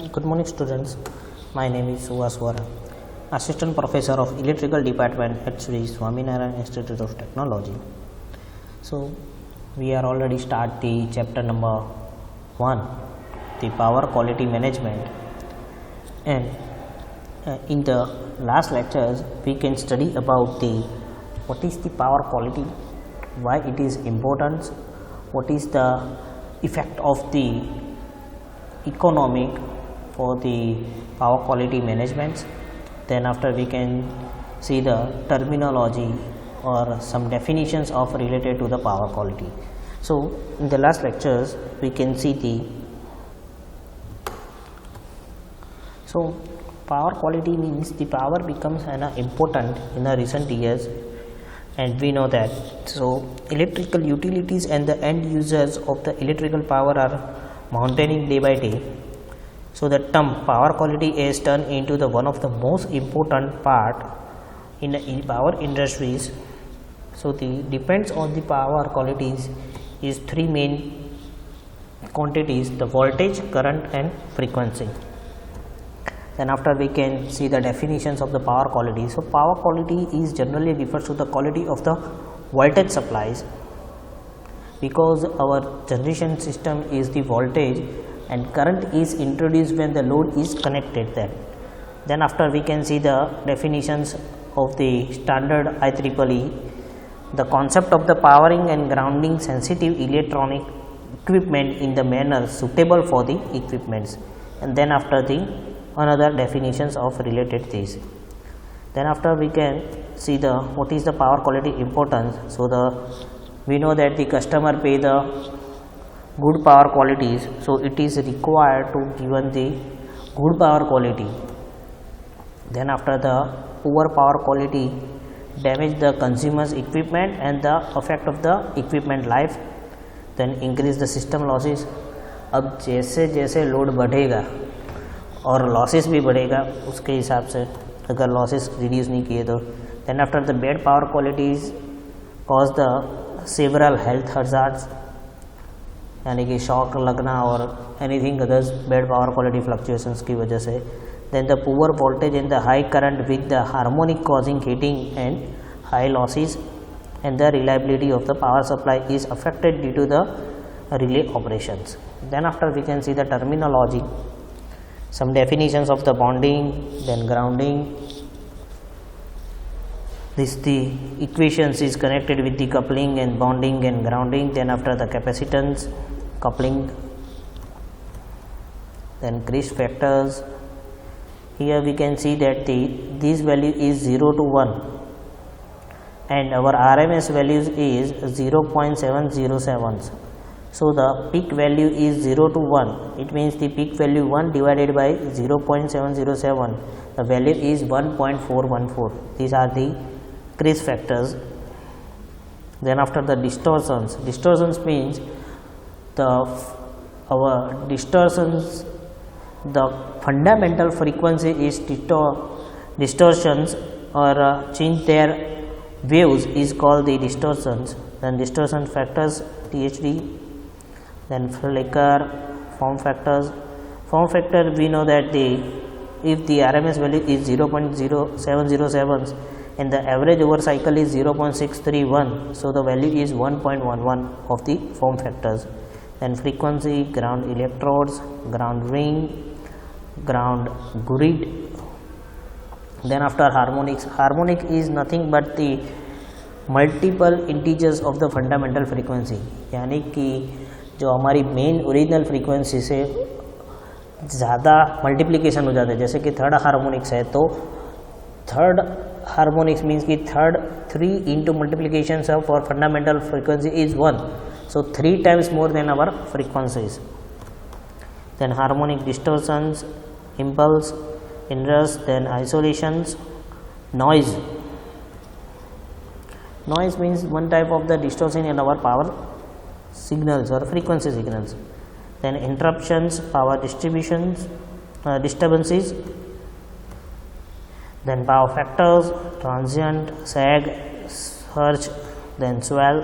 Good morning, students. My name is Suvaswara, Assistant Professor of Electrical Department at Sri Swaminarayan Institute of Technology. So, we are already start the chapter number 1, the power quality management, and in the last lectures we can study about the what is the power quality, why it is important, what is the effect of the economic for the power quality management. Then after we can see the terminology or some definitions of related to the power quality. So in the last lectures we can see the power quality means the power becomes important in the recent years, and we know that. So electrical utilities and the end users of the electrical power are mounting day by day. So the term power quality is turned into the one of the most important part in the power industries. So the depends on the power qualities is three main quantities: the voltage, current and frequency. Then after we can see the definitions of the power quality. So power quality is generally refers to the quality of the voltage supplies, because our generation system is the voltage and current is introduced when the load is connected there. Then after we can see the definitions of the standard IEEE, the concept of the powering and grounding sensitive electronic equipment in the manner suitable for the equipments. And then after the another definitions of related these. Then after we can see the what is the power quality importance. So we know that the customer pay the good power qualities, so it is required to given the good power quality. Then after the poor power quality damage the consumer's equipment and the effect of the equipment life, then increase the system losses. अब जैसे जैसे load बढ़ेगा और losses भी बढ़ेगा, उसके हिसाब से अगर लॉसेस रिड्यूस नहीं किए तो then after the bad power qualities cause the several health hazards, यानी कि शॉक लगना और anything others bad power quality fluctuations की वजह से. Then the poor voltage and the high current with the harmonic causing heating and high losses and the reliability of the power supply is affected due to the relay operations. Then after we can see the terminology, some definitions of the bonding, then grounding. This the equations is connected with the coupling and bonding and grounding. Then after the capacitance, coupling, then Christ factors. Here we can see that this value is 0 to 1 and our RMS values is 0.707. So the peak value is 0 to 1. It means the peak value 1 divided by 0.707. The value is 1.414. These are the Christ factors. Then after the distortions. Distortions means our distortions, the fundamental frequency is distortions or change their waves is called the distortions. Then distortion factors THD. Then flicker, form factors. Form factor, we know that if the RMS value is 0.0707 and the average over cycle is 0.631, so the value is 1.11 of the form factors. Then frequency, ground electrodes, ground ring, ground grid. Then after harmonics. Harmonic is nothing but the multiple integers of the fundamental frequency, यानी कि जो हमारी main original frequency से ज़्यादा multiplication हो जाता है. जैसे कि थर्ड हार्मोनिक्स है, तो थर्ड हार्मोनिक्स मीन्स कि थर्ड 3 इंटू मल्टीप्लिकेशन ऑफ और fundamental frequency is 1, so 3 times more than our frequencies. Then harmonic distortions, impulse, inrush, then isolations, noise. Noise means one type of the distortion in our power signals or frequency signals. Then interruptions, power distributions, disturbances. Then power factors, transient, sag, surge, then swell.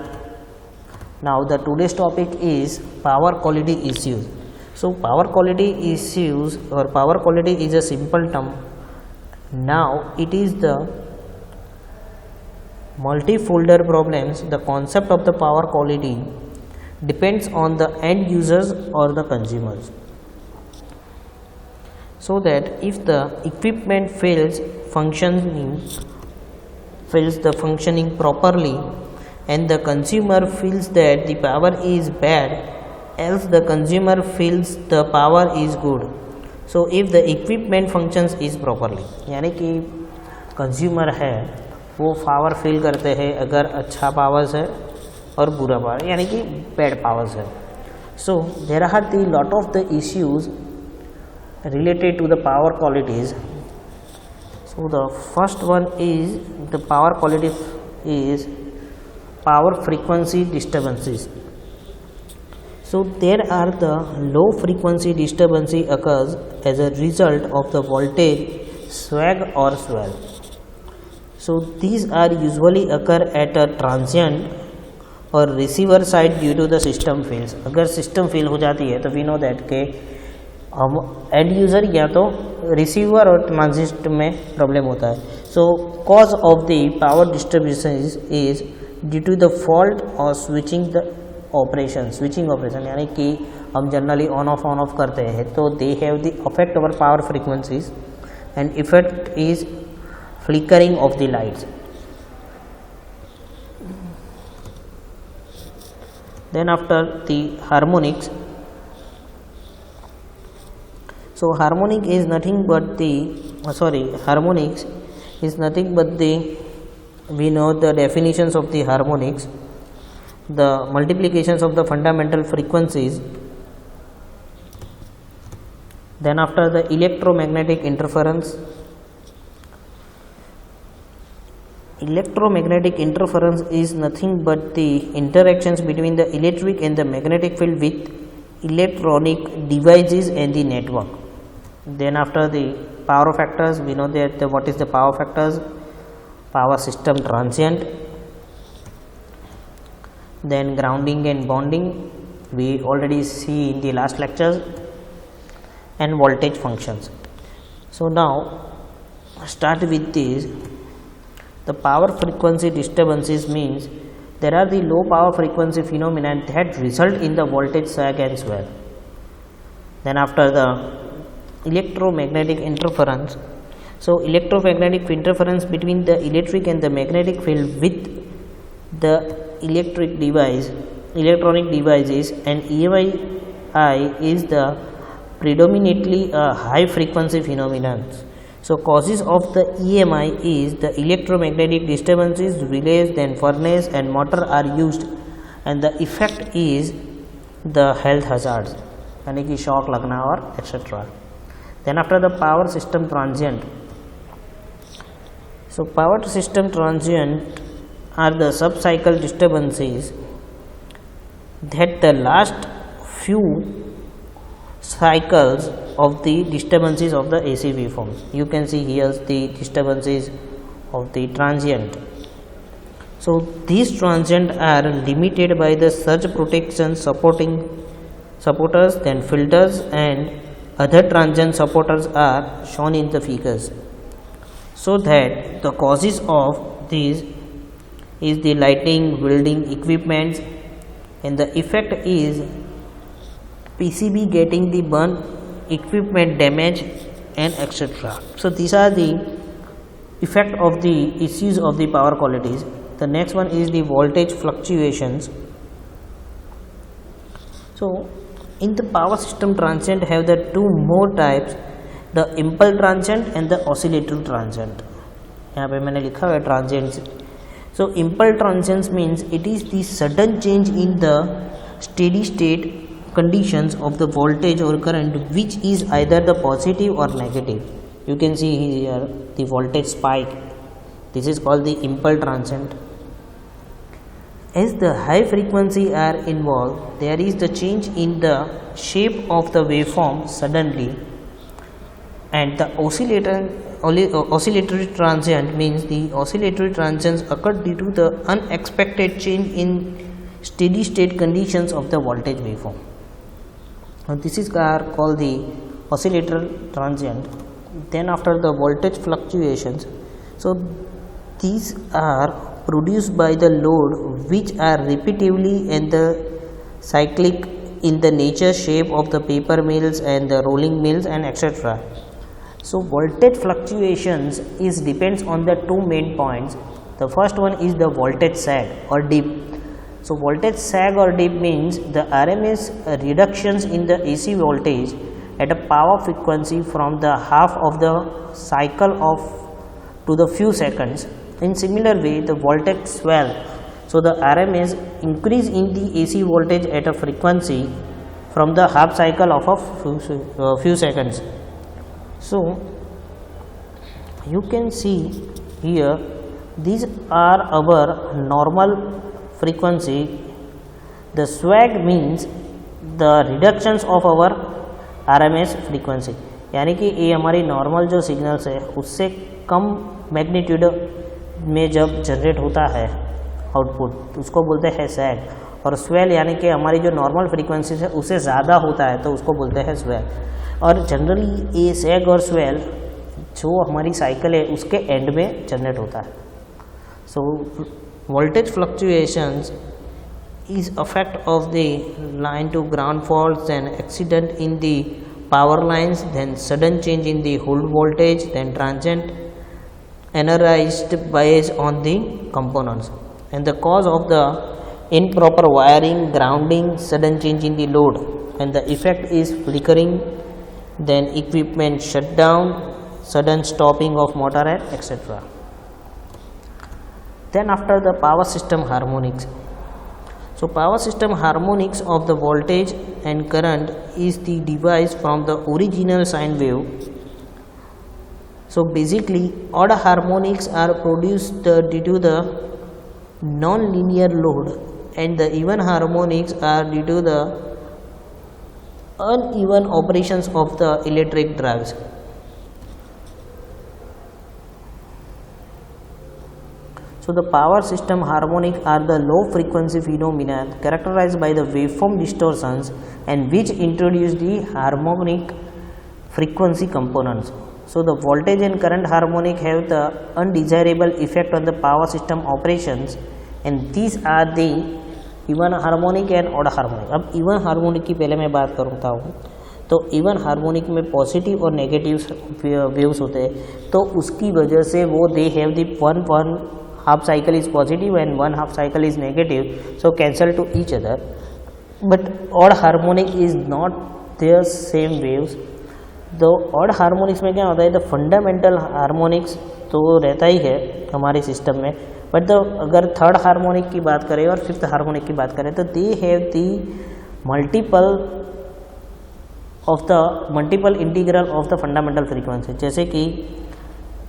Now the today's topic is power quality issues. So power quality issues or power quality is a simple term. Now it is the multi-folder problems. The concept of the power quality depends on the end users or the consumers. So that if the equipment fails the functioning properly and the consumer feels that the power is bad, else the consumer feels the power is good. So if the equipment functions is properly, यानी कि consumer है वो power feel करते हैं अगर अच्छा powers है और बुरा पावर यानी कि बैड पावर्स है. So there are the lot of the issues related to the power qualities. So the first one is the power quality is power frequency disturbances. So there are the low frequency disturbance occurs as a result of the voltage swag or swell. So these are usually occur at a transient or receiver side due to the system fails. अगर system fail हो जाती है तो we know that के हम end user या तो receiver और ट्रांजिस्टर में प्रॉब्लम होता है. So cause of the power distribution is due to the fault और स्विचिंग ऑपरेशन यानी कि हम जनरली ऑन ऑफ करते हैं तो they have the affect over power frequencies and effect is flickering of the lights. Then after the harmonics. So harmonics is nothing but we know the definitions of the harmonics, the multiplications of the fundamental frequencies. Then after the electromagnetic interference. Electromagnetic interference is nothing but the interactions between the electric and the magnetic field with electronic devices and the network. Then after the power factors, we know that what is the power factors. Power system transient, then grounding and bonding we already see in the last lectures, and voltage functions. So now start with this. The power frequency disturbances means there are the low power frequency phenomena that result in the voltage sag and swell. Then after the electromagnetic interference. So electromagnetic interference between the electric and the magnetic field with the electronic devices, and EMI is the predominantly a high frequency phenomenon. So causes of the EMI is the electromagnetic disturbances, relays, then furnace and motor are used, and the effect is the health hazards यानी कि shock लगना और etcetera. Then after the power system transient. So power system transient are the sub-cycle disturbances that the last few cycles of the disturbances of the AC waveforms. You can see here the disturbances of the transient. So these transient are limited by the surge protection supporters, then filters, and other transient supporters are shown in the figures. So that the causes of these is the lighting, welding equipments, and the effect is PCB getting the burn, equipment damage, and etc. So these are the effect of the issues of the power qualities. The next one is the voltage fluctuations. So in the power system transient have the two more types, the impulse transient and the oscillatory transient. यहाँ पे मैंने लिखा है transients. So impulse transients means it is the sudden change in the steady state conditions of the voltage or current which is either the positive or negative. You can see here the voltage spike. This is called the impulse transient. As the high frequency are involved, there is the change in the shape of the waveform suddenly, and the oscillatory transient means the oscillatory transients occur due to the unexpected change in steady state conditions of the voltage waveform. This is called the oscillator transient. Then after the voltage fluctuations, so these are produced by the load which are repetitively and the cyclic in the nature shape of the paper mills and the rolling mills and etc. So voltage fluctuations is depends on the two main points. The first one is the voltage sag or dip. So voltage sag or dip means the RMS reductions in the AC voltage at a power frequency from the half of the cycle of to the few seconds. In similar way, the voltage swell. So the RMS increase in the AC voltage at a frequency from the half cycle of a few seconds. So you can see here these are our normal frequency. The swag means the reductions of our RMS frequency, यानी कि ये हमारी normal जो signals है उससे कम magnitude में जब generate होता है आउटपुट उसको बोलते हैं सैग, और स्वेल यानी कि हमारी जो नॉर्मल फ्रीक्वेंसी है उससे ज़्यादा होता है तो उसको बोलते हैं स्वेल। और जनरली ये सैग और स्वेल जो हमारी साइकिल है उसके एंड में जनरेट होता है। So voltage fluctuations is effect of the line to ground faults, then accident in the power lines, then sudden change in the hold voltage, then transient energized bias on the components, and the cause of the improper wiring, grounding, sudden change in the load, and the effect is flickering, then equipment shutdown, sudden stopping of motor etc. Then after the power system harmonics. So power system harmonics of the voltage and current is the device from the original sine wave. So basically odd harmonics are produced due to the non-linear load, and the even harmonics are due to the uneven operations of the electric drives. So the power system harmonic are the low frequency phenomena characterized by the waveform distortions and which introduce the harmonic frequency components. So the voltage and current harmonic have the undesirable effect on the power system operations, and these are the even harmonic and odd harmonic. अब even harmonic की पहले मैं बात करता हूँ तो even harmonic में positive और नेगेटिव वेव्स होते हैं, तो उसकी वजह से वो दे have the one half cycle is positive and one half cycle is negative, so cancel to each other. But odd harmonic is not their same waves. तो odd harmonics में क्या होता है, द फंडामेंटल हार्मोनिक्स तो रहता ही है हमारे system में, बट अगर थर्ड हार्मोनिक की बात करें और फिफ्थ हार्मोनिक की बात करें तो they have the multiple integral of the fundamental frequency. जैसे कि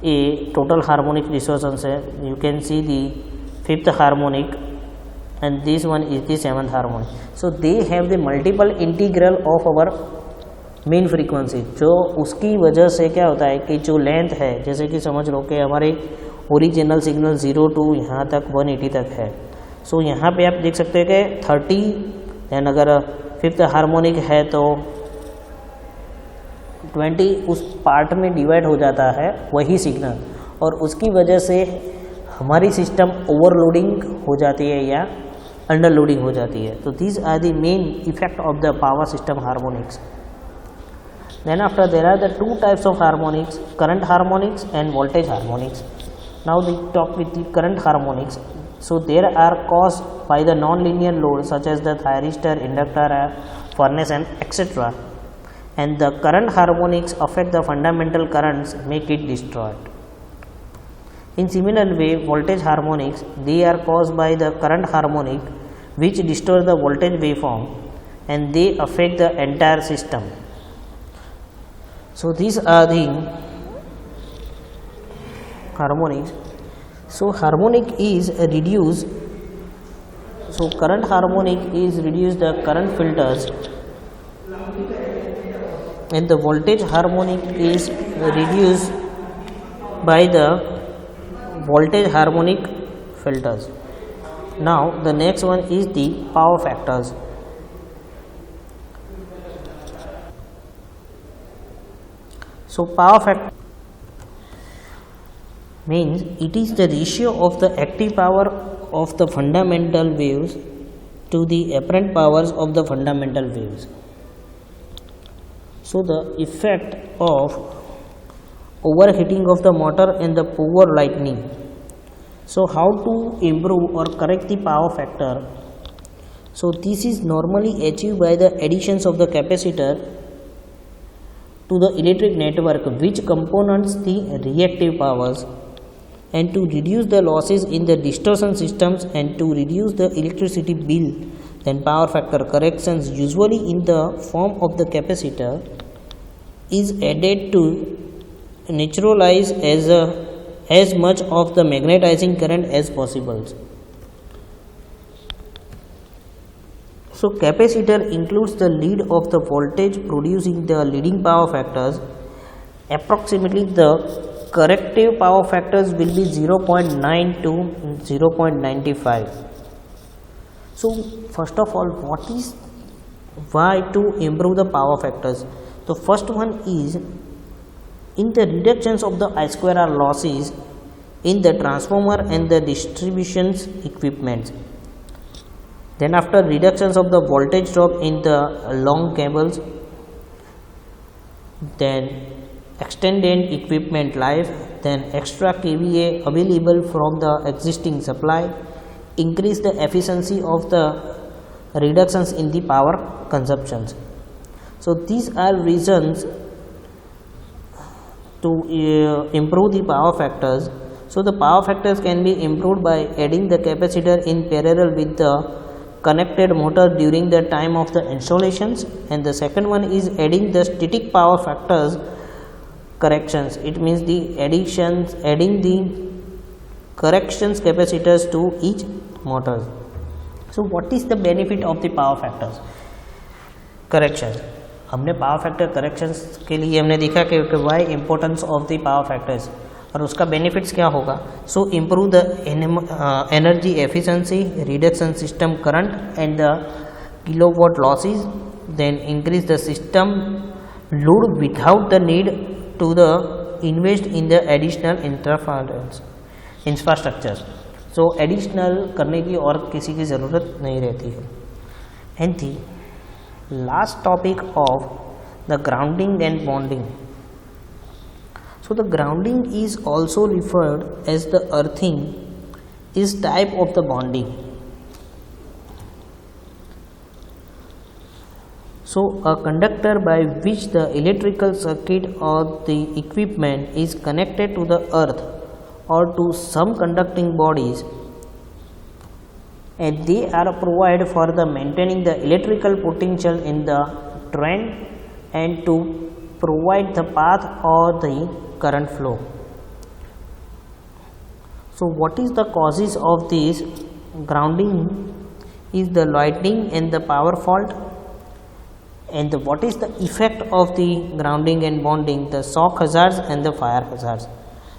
a total harmonic distortions है, you can see the fifth harmonic and this one is the seventh harmonic. So they have the multiple integral of our main frequency, जो उसकी वजह से क्या होता है कि जो लेंथ है, जैसे कि समझ लो कि हमारे ओरिजिनल सिग्नल 0 टू यहाँ तक 180 तक है। सो यहाँ पे आप देख सकते हैं कि 30, दैन अगर फिफ्थ हार्मोनिक है तो 20 उस पार्ट में डिवाइड हो जाता है वही सिग्नल, और उसकी वजह से हमारी सिस्टम ओवरलोडिंग हो जाती है या अंडरलोडिंग हो जाती है। तो these are the main effect of the power system harmonics. Then after there are the two types of harmonics, current harmonics and voltage harmonics. Now we talk with the current harmonics. So there are caused by the non-linear load such as the thyristor, inductor, furnace and etc. And the current harmonics affect the fundamental currents, make it destroyed. In similar way, voltage harmonics, they are caused by the current harmonic which distort the voltage waveform and they affect the entire system. So these are the harmonics. So harmonic is reduced. So current harmonic is reduced the current filters, and the voltage harmonic is reduced by the voltage harmonic filters. Now the next one is the power factors. So power factor means it is the ratio of the active power of the fundamental waves to the apparent powers of the fundamental waves. So the effect of overheating of the motor and the power lightning. So how to improve or correct the power factor? So this is normally achieved by the additions of the capacitor to the electric network, which components the reactive powers, and to reduce the losses in the distortion systems and to reduce the electricity bill. Then power factor corrections, usually in the form of the capacitor, is added to neutralize as much of the magnetizing current as possible. So capacitor includes the lead of the voltage producing the leading power factors. Approximately the corrective power factors will be 0.9 to 0.95. So first of all, why to improve the power factors? The first one is in the reductions of the I square R losses in the transformer and the distributions equipment. Then after reductions of the voltage drop in the long cables, then extended equipment life, then extra kVA available from the existing supply, increase the efficiency of the reductions in the power consumptions. So these are reasons to improve the power factors. So the power factors can be improved by adding the capacitor in parallel with the connected motor during the time of the installations, and the second one is adding the static power factors corrections. It means the adding the corrections capacitors to each motor. So what is the benefit of the power factors corrections? हमने power factor corrections के लिए हमने देखा कि why importance of the power factors और उसका benefits क्या होगा. So improve the energy efficiency, reduction system current and the kilowatt losses, then increase the system load without the need to the invest in the additional infrastructure. So additional करने की और किसी की ज़रूरत नहीं रहती है. And the last topic of the grounding and bonding. So the grounding is also referred as the earthing is type of the bonding. So a conductor by which the electrical circuit or the equipment is connected to the earth or to some conducting bodies, and they are provided for the maintaining the electrical potential in the trend and to provide the path or the current flow. So what is the causes of this grounding is the lightning and the power fault, and what is the effect of the grounding and bonding, the shock hazards and the fire hazards.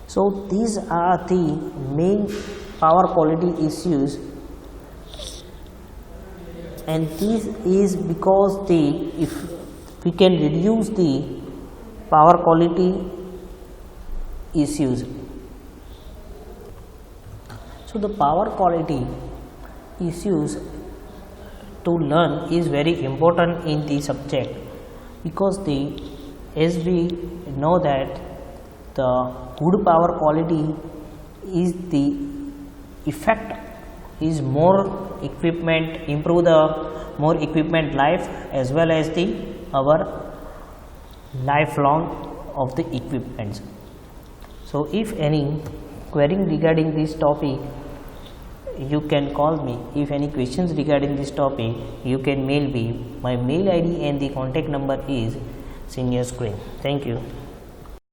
So these are the main power quality issues, and this is because if we can reduce the power quality issues. So the power quality issues to learn is very important in the subject, because as we know that the good power quality is the effect is more equipment, improve the more equipment life as well as the our lifelong of the equipments. So if any query regarding this topic, you can call me. If any questions regarding this topic, you can mail me. My mail ID and the contact number is senior screen. Thank you.